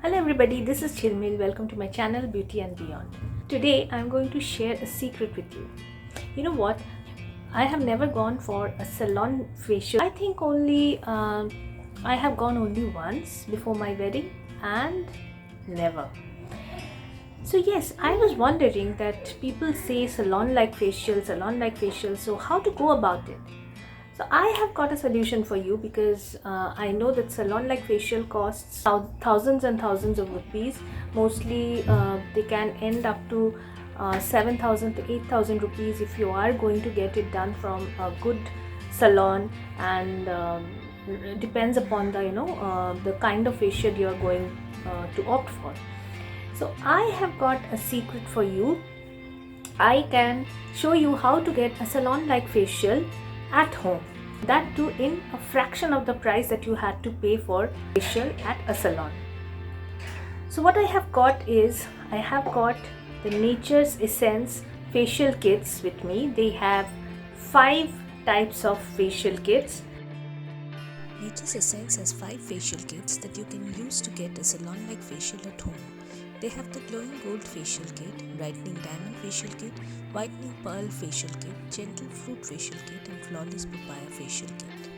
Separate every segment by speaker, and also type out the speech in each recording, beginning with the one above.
Speaker 1: Hello everybody, this is Jhilmil. Welcome to my channel Beauty and Beyond. Today I'm going to share a secret with you. You know what? I have never gone for a salon facial. I think I have gone only once before my wedding and never. So yes, I was wondering that people say salon like facial, so how to go about it? So I have got a solution for you because I know that salon-like facial costs thousands and thousands of rupees. Mostly they can end up to 7,000 to 8,000 rupees if you are going to get it done from a good salon, and depends upon the kind of facial you are going to opt for. So I have got a secret for you. I can show you how to get a salon-like facial at home. That too in a fraction of the price that you had to pay for facial at a salon. So what I have got is, I have got the Nature's Essence facial kits with me. They have 5 types of facial kits.
Speaker 2: Nature's Essence has 5 facial kits that you can use to get a salon-like facial at home. They have the glowing gold facial kit, brightening diamond facial kit, whitening pearl facial kit, gentle fruit facial kit, and flawless papaya facial kit.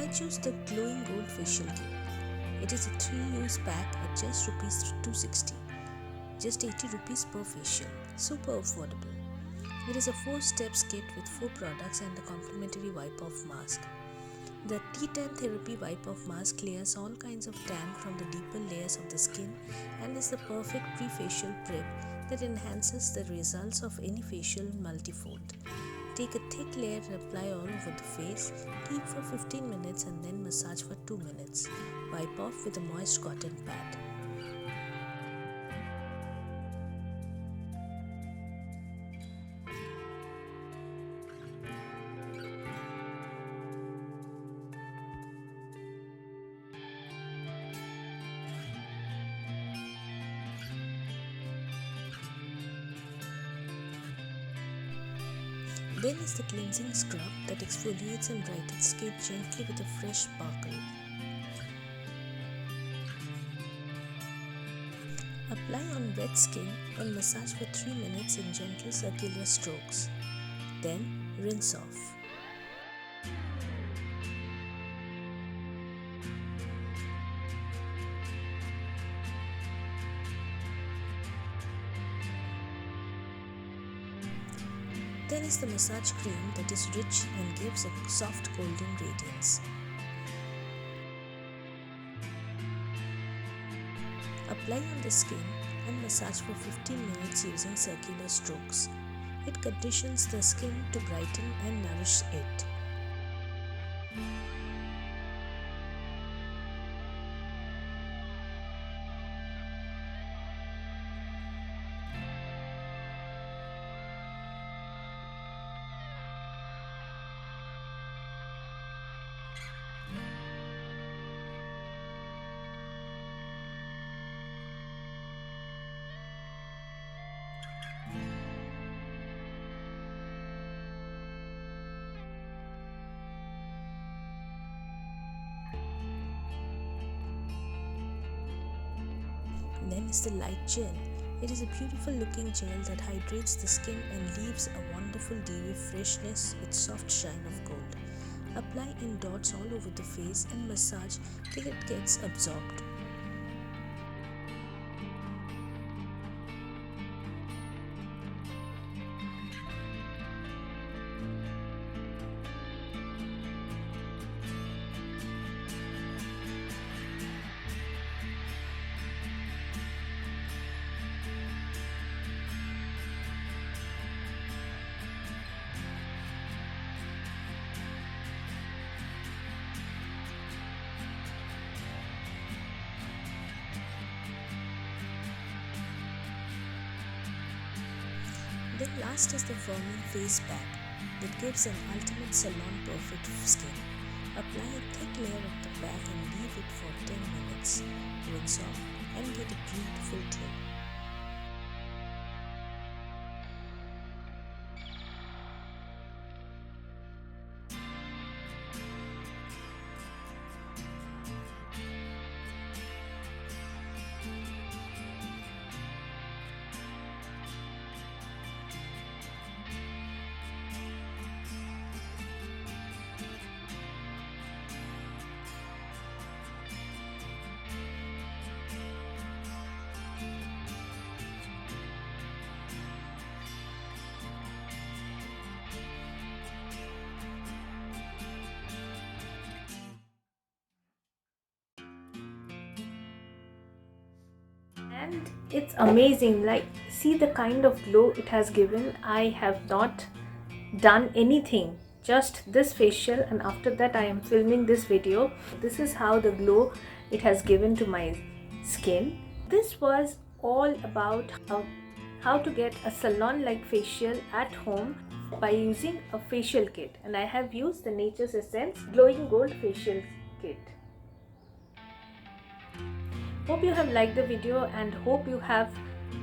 Speaker 2: I choose the glowing gold facial kit. It is a 3-use pack at just Rs 260, just 80 rupees per facial. Super affordable. It is a 4-steps kit with 4 products and a complimentary wipe-off mask. The T10 Therapy Wipe-Off Mask clears all kinds of tan from the deeper layers of the skin and is the perfect pre-facial prep that enhances the results of any facial multifold. Take a thick layer and apply all over the face, keep for 15 minutes and then massage for 2 minutes. Wipe off with a moist cotton pad. Then is the cleansing scrub that exfoliates and brightens skin gently with a fresh sparkle. Apply on wet skin and massage for 3 minutes in gentle circular strokes. Then rinse off. Then is the massage cream that is rich and gives a soft golden radiance. Apply on the skin and massage for 15 minutes using circular strokes. It conditions the skin to brighten and nourish it. Then is the light gel. It is a beautiful looking gel that hydrates the skin and leaves a wonderful dewy freshness with soft shine of gold. Apply in dots all over the face and massage till it gets absorbed. Then last is the firming face pack that gives an ultimate salon perfect skin. Apply a thick layer of the pack and leave it for 10 minutes. Rinse off and get a beautiful glow.
Speaker 1: and it's amazing. Like, see the kind of glow it has given. I have not done anything, just this facial, and after that I am filming this video. This is how the glow it has given to my skin. This was all about how to get a salon like facial at home by using a facial kit, and I have used the Nature's Essence Glowing Gold Facial Kit. Hope you have liked the video and hope you have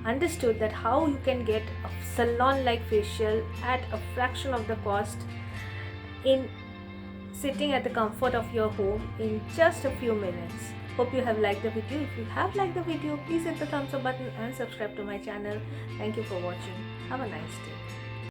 Speaker 1: understood that how you can get a salon like facial at a fraction of the cost, in sitting at the comfort of your home in just a few minutes. Hope you have liked the video. If you have liked the video, please hit the thumbs up button and subscribe to my channel. Thank you for watching. Have a nice day.